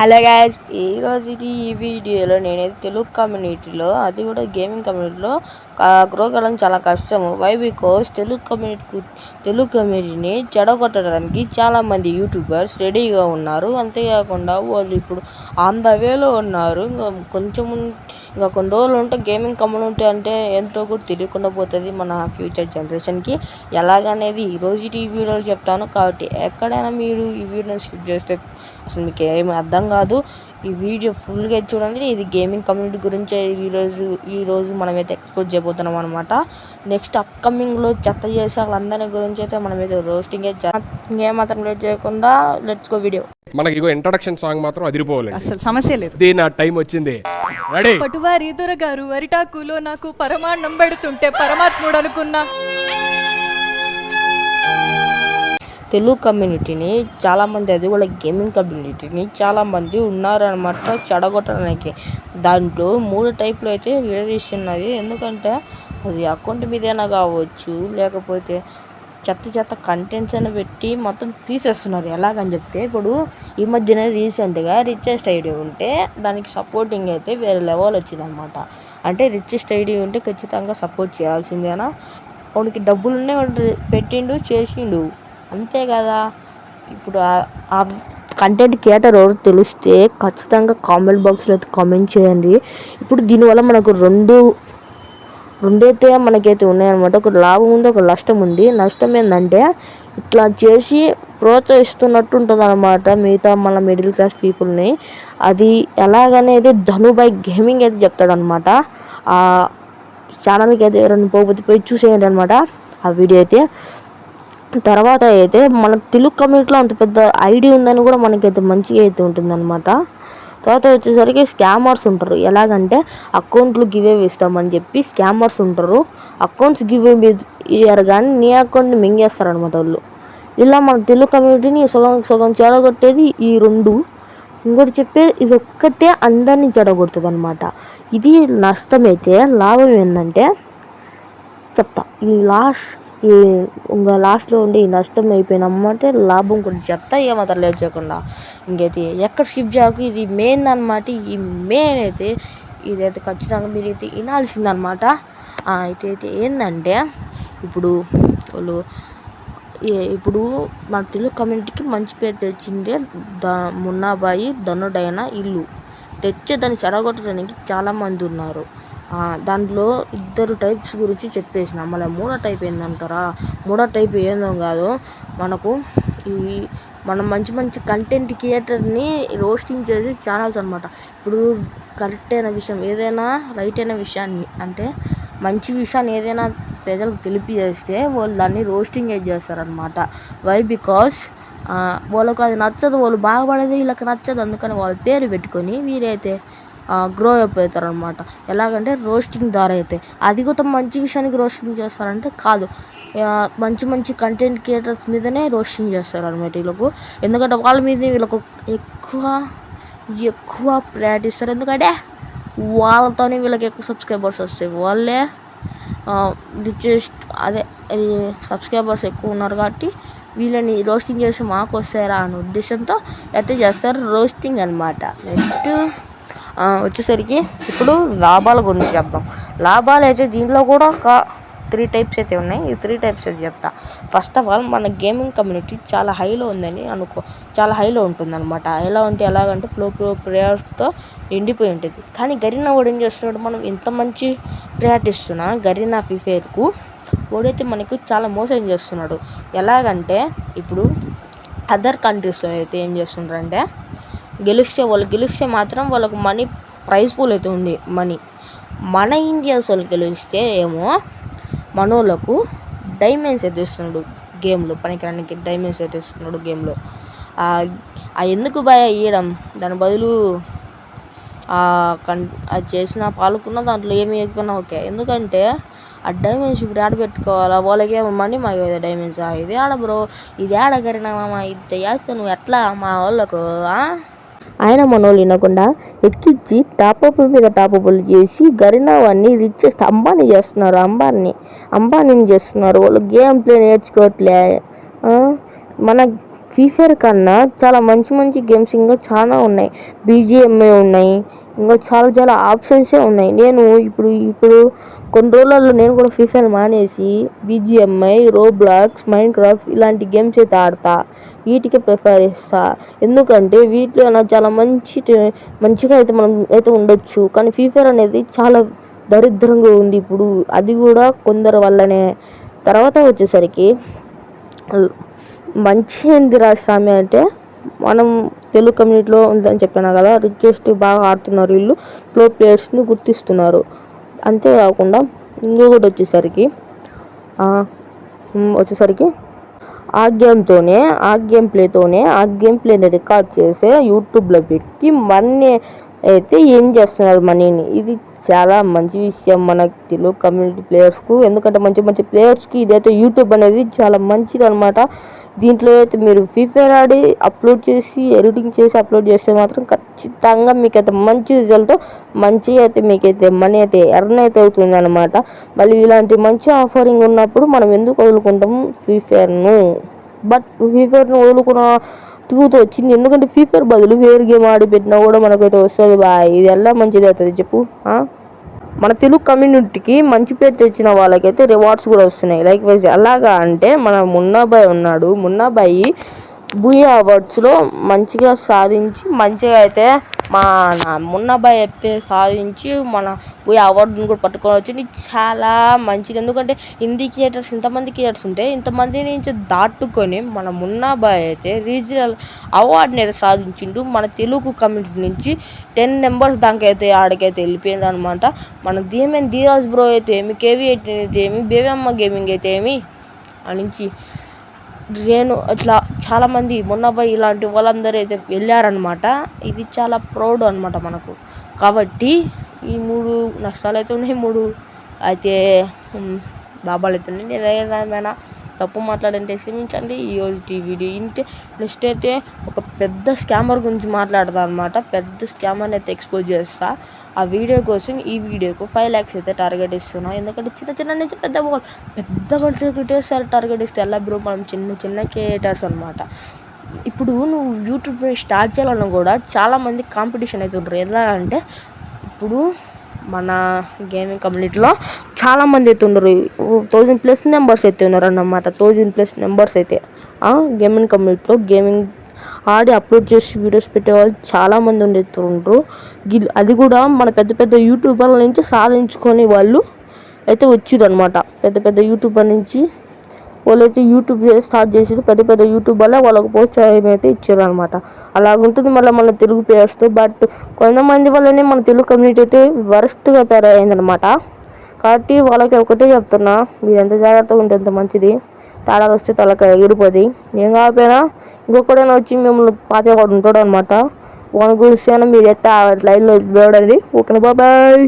Hello guys, ఈరోజు ఈ వీడియోలో నేనైతే తెలుగు కమ్యూనిటీలో, అది కూడా గేమింగ్ కమ్యూనిటీలో గ్రో కావడం చాలా కష్టము. వై బికాస్ తెలుగు కమ్యూనిటీని చెడగొట్టడానికి చాలామంది యూట్యూబర్స్ రెడీగా ఉన్నారు. అంతేకాకుండా వాళ్ళు ఇప్పుడు ఆన్ ద వేలో ఉన్నారు. ఇంకా కొన్ని రోజులు ఉంటే గేమింగ్ కమ్యూనిటీ అంటే ఎంతో కూడా తెలియకుండా పోతుంది మన ఫ్యూచర్ జనరేషన్కి. ఎలాగనేది ఈరోజు ఈ వీడియోలో చెప్తాను. కాబట్టి ఎక్కడైనా మీరు ఈ వీడియోని స్కిప్ చేస్తే అసలు మీకు ఏమి అర్థం కాదు. ఈ వీడియో ఫుల్గా చూడండి. ఇది గేమింగ్ కమ్యూనిటీ గురించి ఈరోజు మనమైతే ఎక్స్పోజ్ చేయబోతున్నాం అనమాట. నెక్స్ట్ అప్కమింగ్లో చెత్త చేసే వాళ్ళందరి గురించి అయితే మనమైతే రోస్టింగ్ ఇంకేమాత్రం లేట్ చేయకుండా లెట్స్ గో వీడియో. మనకి ఇగో ఇంట్రడక్షన్ సాంగ్ మాత్రం అదిరిపోలేదు, అసలు సమస్య లేదు. నా టైం వచ్చింది. రెడీ? పటువారి దొరగారు అరిటాకులో నాకు పరమాన్నం పెడుతుంటే పరమాత్ముడు అనుకున్నా. తెలుగు కమ్యూనిటీని చాలామంది, అది కూడా గేమింగ్ కమ్యూనిటీని చాలామంది ఉన్నారనమాట చెడగొట్టడానికి. దాంట్లో 3 టైప్లు అయితే విడదీస్తున్నది. ఎందుకంటే అది అకౌంట్ మీదైనా కావచ్చు, లేకపోతే చెత్త కంటెంట్స్ అని పెట్టి మొత్తం తీసేస్తున్నారు. ఎలాగని చెప్తే, ఇప్పుడు ఈ మధ్యన రీసెంట్గా రిచెస్ట్ ఐడి ఉంటే దానికి సపోర్టింగ్ అయితే వేరే లెవెల్ వచ్చిందనమాట. అంటే రిచెస్ట్ ఐడి ఉంటే ఖచ్చితంగా సపోర్ట్ చేయాల్సిందేనా? వాడికి డబ్బులున్నే వాడు పెట్టిండు, చేసిండు, అంతే కదా. ఇప్పుడు ఆ కంటెంట్ క్రియేటర్ ఎవరు తెలిస్తే ఖచ్చితంగా కామెంట్ బాక్స్లో అయితే కామెంట్ చేయండి. ఇప్పుడు దీనివల్ల మనకు రెండైతే మనకైతే ఉన్నాయన్నమాట. ఒక లాభం ఉంది, ఒక నష్టం ఉంది. నష్టం ఏంటంటే ఇట్లా చేసి ప్రోత్సహిస్తున్నట్టు ఉంటుంది అనమాట మిగతా మన మిడిల్ క్లాస్ పీపుల్ని. అది ఎలాగనేది ధనుబాయ్ గేమింగ్ అయితే చెప్తాడనమాట. ఆ ఛానల్కి అయితే ఎవరైనా పోయి చూసేయండి అనమాట ఆ వీడియో అయితే. తర్వాత అయితే మన తెలుగు కమ్యూనిటీలో అంత పెద్ద ఐడియా ఉందని కూడా మనకైతే మంచిగా అయితే ఉంటుందన్నమాట. తర్వాత వచ్చేసరికి స్కామర్స్ ఉంటారు. ఎలాగంటే అకౌంట్లు గివే ఇస్తామని చెప్పి స్కామర్స్ ఉంటారు. అకౌంట్స్ గివే ఇయ్యారు కానీ నీ అకౌంట్ని మింగేస్తారనమాట వాళ్ళు. ఇలా మన తెలుగు కమ్యూనిటీని సగం చెడగొట్టేది ఈ 2. ఇంకోటి చెప్పేది ఇది ఒక్కటే అందరినీ చెడగొడుతుంది అనమాట. ఇది నష్టమైతే. లాభం ఏంటంటే చెప్తా. ఇంకా లాస్ట్లో ఉండి ఈ నష్టం అయిపోయినమ్మంటే లాభం గురించి చెప్తా. ఏమాత్రం లేట్ చేయకుండా ఇంకైతే ఎక్కడ స్కిప్ చేయకు. ఇది మెయిన్ అనమాట. ఈ మెయిన్ అయితే ఇదైతే ఖచ్చితంగా మీరైతే వినాల్సిందనమాట. అయితే ఏంటంటే ఇప్పుడు మన తెలుగు కమ్యూనిటీకి మంచి పేరు తెచ్చిందే మున్నాబాయి ధనుడైన ఇల్లు తెచ్చే దాన్ని చెడగొట్టడానికి చాలామంది ఉన్నారు. దాంట్లో 2 టైప్స్ గురించి చెప్పేసిన. మళ్ళీ 3వ టైప్ ఏందంటారా? 3వ టైప్ ఏందో కాదు, మనం మంచి కంటెంట్ క్రియేటర్ని రోస్టింగ్ చేసే ఛానల్స్ అనమాట. ఇప్పుడు కరెక్ట్ అయిన విషయం ఏదైనా, రైట్ అయిన విషయాన్ని, అంటే మంచి విషయాన్ని ఏదైనా ప్రజలకు తెలియజేస్తే వాళ్ళు దాన్ని రోస్టింగ్ చేస్తారనమాట. వై బికాస్ వాళ్ళకు అది నచ్చదు, వాళ్ళు బాగుపడేది వీళ్ళకి నచ్చదు. అందుకని వాళ్ళ పేరు పెట్టుకొని వీరైతే గ్రో అయిపోతారు అనమాట. ఎలాగంటే రోస్టింగ్ ద్వారా అయితే. అది కూడా మంచి విషయానికి రోస్టింగ్ చేస్తారంటే కాదు, మంచి కంటెంట్ క్రియేటర్స్ మీదనే రోస్టింగ్ చేస్తారు అనమాట వీళ్ళకు. ఎందుకంటే వాళ్ళ మీద వీళ్ళకు ఎక్కువ ప్రయారిటీ ఇస్తారు. ఎందుకంటే వాళ్ళతోనే వీళ్ళకి ఎక్కువ సబ్స్క్రైబర్స్ వస్తాయి. వాళ్ళే సబ్స్క్రైబర్స్ ఎక్కువ ఉన్నారు కాబట్టి వీళ్ళని రోస్టింగ్ చేసి మాకు వస్తారా అనే ఉద్దేశంతో అయితే చేస్తారు రోస్టింగ్ అనమాట. నెక్స్ట్ వచ్చేసరికి ఇప్పుడు లాభాల గురించి చెప్తాం. లాభాలు అయితే దీంట్లో కూడా ఒక 3 టైప్స్ అయితే ఉన్నాయి. ఈ 3 టైప్స్ అయితే చెప్తా. ఫస్ట్ ఆఫ్ ఆల్, మన గేమింగ్ కమ్యూనిటీ చాలా హైలో ఉందని చాలా హైలో ఉంటుందన్నమాట. ఎలాగంటే ప్రో ప్లేయర్స్తో నిండిపోయి ఉంటుంది. కానీ గరీనా వాడు ఏం చేస్తున్నాడు? మనం ఎంత మంచి ప్రయారిటీ ఇస్తున్నా గరీనా ఫ్రీ ఫైర్కు వాడైతే మనకు చాలా మోసం చేస్తున్నాడు. ఎలాగంటే ఇప్పుడు అదర్ కంట్రీస్లో అయితే ఏం చేస్తున్నారంటే గెలిస్తే మాత్రం వాళ్ళకు మనీ ప్రైజ్ పూల్ అయితే ఉంది. మన ఇండియన్స్ వాళ్ళు గెలిస్తే ఏమో మనోళ్ళకు డైమండ్స్ అయితే ఇస్తున్నాడు గేమ్లో. పనికిరానికి డైమండ్స్ అయితే ఇస్తున్నాడు గేమ్లో. ఎందుకు భయ ఇవ్వడం? దాని బదులు అది చేసిన పాల్గొన్న దాంట్లో ఏమి ఇవ్వకపోయినా ఓకే. ఎందుకంటే ఆ డైమండ్స్ ఇప్పుడు ఆడ పెట్టుకోవాలా? వాళ్ళకేమో మనీ, మాకు డైమండ్స్. ఇది ఆడ బ్రో, ఇది ఆడ గరినా మామ, ఇది చేస్తే నువ్వు ఎట్లా మా వాళ్ళకు? ఆయన మనోళ్ళు వినకుండా ఎక్కించి టాపప్ల మీద టాపప్లు చేసి గరీనా వాడిని రిచెస్ట్ అంబానీ చేస్తున్నారు. అంబానీని చేస్తున్నారు. వాళ్ళు గేమ్ ప్లే నేర్చుకోవట్లే. మన ఫ్రీ ఫైర్ కన్నా చాలా మంచి మంచి గేమ్స్ ఇంకా చాలా ఉన్నాయి. బీజిఎంఐ ఉన్నాయి, ఇంకా చాలా చాలా ఆప్షన్సే ఉన్నాయి. నేను ఇప్పుడు కొన్ని రోజులలో నేను కూడా ఫ్రీ ఫైర్ మానేసి బీజిఎంఐ, రోబ్లాక్స్, మైండ్ క్రాఫ్ట్ ఇలాంటి గేమ్స్ అయితే ఆడతా. వీటికే ప్రిఫర్ చేస్తా. ఎందుకంటే వీటిలో నాకు చాలా మంచిగా అయితే మనం అయితే ఉండొచ్చు. కానీ ఫ్రీ ఫైర్ అనేది చాలా దరిద్రంగా ఉంది ఇప్పుడు, అది కూడా కొందరు వల్లనే. తర్వాత వచ్చేసరికి మంచి ఏందిరా స్వామి అంటే మనం తెలుగు కమ్యూనిటీలో ఉందని చెప్పాను కదా, రిక్వెస్ట్ బాగా ఆడుతున్నారు వీళ్ళు, ప్రో ప్లేయర్స్ని గుర్తిస్తున్నారు. అంతేకాకుండా ఇంకొకటి వచ్చేసరికి ఆ గేమ్ ప్లేని రికార్డ్ చేసే యూట్యూబ్లో పెట్టి మనీ అయితే ఏం చేస్తున్నారు మనీని. ఇది చాలా మంచి విషయం మన తెలుగు కమ్యూనిటీ ప్లేయర్స్కు. ఎందుకంటే మంచి మంచి ప్లేయర్స్కి ఇదైతే యూట్యూబ్ అనేది చాలా మంచిది అనమాట. దీంట్లో అయితే మీరు ఫ్రీ ఫైర్ ఆడి అప్లోడ్ చేసి ఎడిటింగ్ చేసి అప్లోడ్ చేస్తే మాత్రం ఖచ్చితంగా మీకైతే మంచి రిజల్ట్, మంచిగా అయితే మీకైతే మనీ అయితే ఎర్న్ అయితే అవుతుంది అనమాట. మళ్ళీ ఇలాంటి మంచి ఆఫరింగ్ ఉన్నప్పుడు మనం ఎందుకు వదులుకుంటాం ఫ్రీ ఫైర్ను? బట్ ఫ్రీ ఫైర్ను వదులుకున్న తిరుగుతూ వచ్చింది. ఎందుకంటే ఫ్రీ ఫైర్ బదులు వేరే గేమ్ ఆడి పెట్టినా కూడా మనకైతే వస్తుంది బాయ్. ఇది ఎలా మంచిది అవుతుంది చెప్పు? మన తెలుగు కమ్యూనిటీకి మంచి పేరు తెచ్చిన వాళ్ళకైతే రివార్డ్స్ కూడా వస్తున్నాయి. లైక్ వైజ్ ఎలాగా అంటే మన మున్నాబాయ్ ఉన్నాడు. మున్నాబాయి బూయా అవార్డ్స్లో మంచిగా సాధించి మంచిగా అయితే మన మున్నాబాయ్ అయితే సాధించి మన బూయా అవార్డుని కూడా పట్టుకొని వచ్చింది. చాలా మంచిది. ఎందుకంటే హిందీ క్రియేటర్స్ ఇంతమంది క్రియేటర్స్ ఉంటే ఇంతమంది నుంచి దాటుకొని మన మున్నాబాయ్ అయితే రీజనల్ అవార్డుని అయితే సాధించిండు. మన తెలుగు కమ్యూనిటీ నుంచి 10 members దాకా అయితే ఆడికైతే వెళ్ళిపోయింది అనమాట. మన ధీరాజ్ బ్రో అయితే ఏమి, KV18 అయితే ఏమి, బేవమ్మ గేమింగ్ అయితే ఏమి నుంచి నేను అట్లా చాలామంది మున్నాబాయ్ ఇలాంటి వాళ్ళందరూ అయితే వెళ్ళారనమాట. ఇది చాలా ప్రౌడ్ అనమాట మనకు. కాబట్టి ఈ 3 నష్టాలు అయితే ఉన్నాయి, 3 అయితే లాభాలు అయితే ఉన్నాయి. నేను ఏదైనా తప్పు మాట్లాడంటే క్షమించండి. ఈరోజు వీడియో ఇంతే. నెక్స్ట్ అయితే ఒక పెద్ద స్కామర్ గురించి మాట్లాడతా అనమాట. పెద్ద స్కామర్ని అయితే ఎక్స్పోజ్ చేస్తా. ఆ వీడియో కోసం ఈ వీడియోకు 5 lakhs అయితే టార్గెట్ ఇస్తున్నాం. ఎందుకంటే చిన్న నుంచి పెద్ద క్రియేటర్స్ టార్గెట్ ఇస్తే ఎలా బ్రో, మనం చిన్న క్రియేటర్స్ అనమాట. ఇప్పుడు నువ్వు యూట్యూబ్ స్టార్ట్ చేయాలన్నా కూడా చాలామంది కాంపిటీషన్ అయితే ఉంటారు. ఎలా అంటే ఇప్పుడు మన గేమింగ్ కమ్యూనిటీలో చాలామంది అయితే ఉన్నారు. 1000+ members అయితే ఉన్నారు అన్నమాట. 1000+ members అయితే గేమింగ్ కమ్యూనిటీలో గేమింగ్ ఆడి అప్లోడ్ చేసి వీడియోస్ పెట్టేవాళ్ళు చాలామంది ఉండేస్తుంటారు. అది కూడా మన పెద్ద యూట్యూబర్ల నుంచి సాధించుకొని వాళ్ళు అయితే వచ్చిర్రు అనమాట. పెద్ద యూట్యూబర్ నుంచి వాళ్ళైతే యూట్యూబ్ స్టార్ట్ చేసి పెద్ద యూట్యూబర్లో వాళ్ళకు ప్రోత్సాహం అయితే ఇచ్చారు అనమాట. అలాగుంటుంది మళ్ళీ మన తెలుగు ప్లేయర్స్తో. బట్ కొంతమంది వల్లనే మన తెలుగు కమ్యూనిటీ అయితే వరస్ట్గా తయారైందనమాట. కాబట్టి వాళ్ళకి ఒకటే చెప్తున్నా, మీరు ఎంత జాగ్రత్తగా ఉంటే ఎంత మంచిది. తేడాలు వస్తే తలక ఎగిరిపోతాయి. ఏం కాకపోయినా ఇంకొకడైనా వచ్చి మిమ్మల్ని పాతేవాడు ఉంటాడు అనమాట. వాళ్ళ గురించి మీరు అయితే ఆ లైన్లో చూడండి. ఓకేనా, బాయ్.